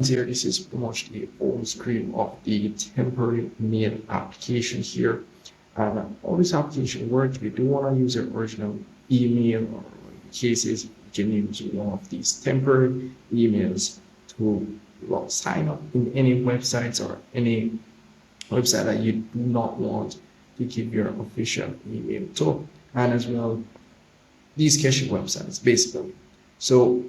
Here, this is pretty much the home screen of the temporary mail application here. And all this application works. If you do want to use your original email, or in cases, you can use one of these temporary emails to sign up in any websites or any website that you do not want to give your official email to. And as well, these caching websites, basically. So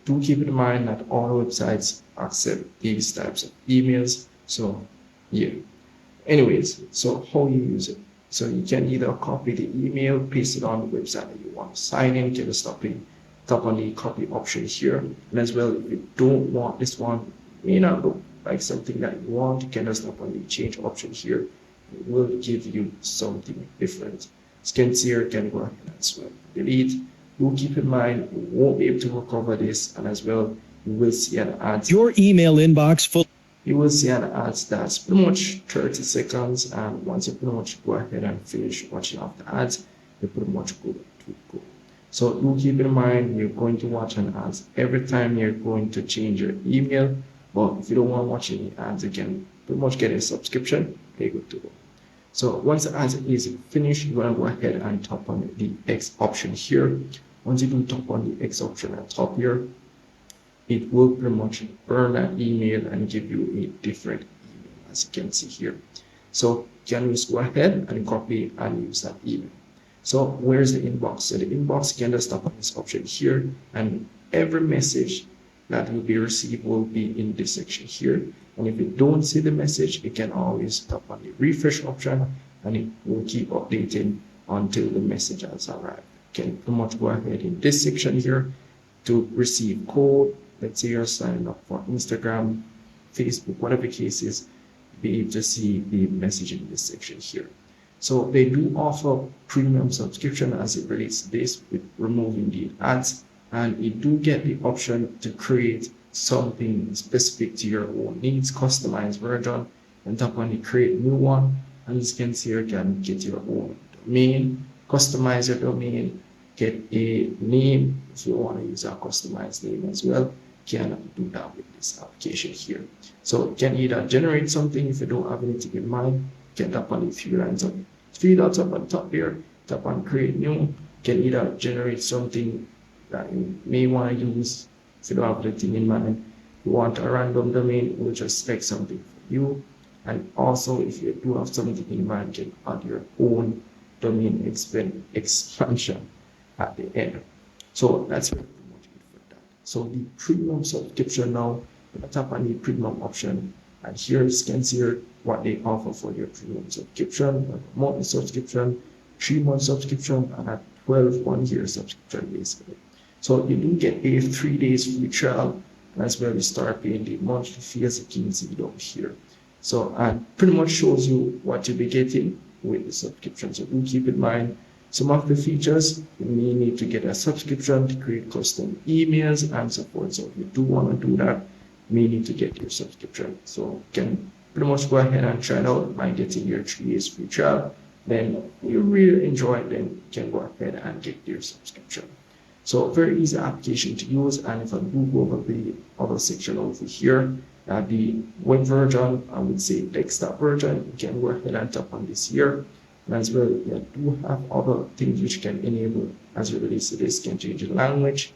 do keep in mind that all websites accept these types of emails. So yeah. Anyways, so how you use it. So you can either copy the email, paste it on the website that you want to sign in, get a tap on the copy option here. And as well, if you don't want this one, may not look like something that you want, you can just tap on the change option here. It will give you something different. As you can see here, you can go ahead and as well delete. Do keep in mind you won't be able to recover this, and as well you will see an ad. Your email inbox full. You will see an ad that's pretty much 30 seconds, and once you pretty much go ahead and finish watching off the ads, you pretty much good to go. So do keep in mind you're going to watch an ads every time you're going to change your email. But if you don't want to watch any ads, you can pretty much get a subscription. You're good to go. So once the ad is finished, you're going to go ahead and tap on the X option here. Once you do tap on the X option at the top here, it will pretty much burn that email and give you a different email, as you can see here. So you can just go ahead and copy and use that email. So where's the inbox? So the inbox, you can just tap on this option here, and every message that will be received will be in this section here. And if you don't see the message, you can always tap on the refresh option, and it will keep updating until the message has arrived. You can pretty much go ahead in this section here to receive code. Let's say you're signing up for Instagram, Facebook, whatever the case is, be able to see the message in this section here. So they do offer premium subscription as it relates to this, with removing the ads, and you do get the option to create something specific to your own needs, customized version, and tap on the create new one. And as you can see here, you can get your own domain, customize your domain, get a name if you want to use a customized name as well. You can do that with this application here. So you can either generate something if you don't have anything in mind. You can tap on the three dots up on top here, tap on create new. You can either generate something that you may want to use if you don't have anything in mind. If you want a random domain, it will just select something for you. And also, if you do have something in mind, you can add your own domain expansion at the end. So that's pretty much it for that. So the premium subscription now, tap on the premium option, and here you can see what they offer for your premium subscription, a monthly subscription, 3-month subscription, and a 12-1-year subscription basically. So you do get a 3 days free trial, and that's where we start paying the monthly fee, as you can see down here. So, and pretty much shows you what you'll be getting with the subscription. So do keep in mind some of the features. You may need to get a subscription to create custom emails and so forth. So if you do want to do that, you may need to get your subscription. So you can pretty much go ahead and try it out by getting your 3 days free trial. Then you really enjoy it, then you can go ahead and get your subscription. So very easy application to use. And if I do go over the other section over here, the web version, I would say desktop version, you can go ahead and tap on this here. And as well, you do have other things which can enable as it relates to this. You can change the language,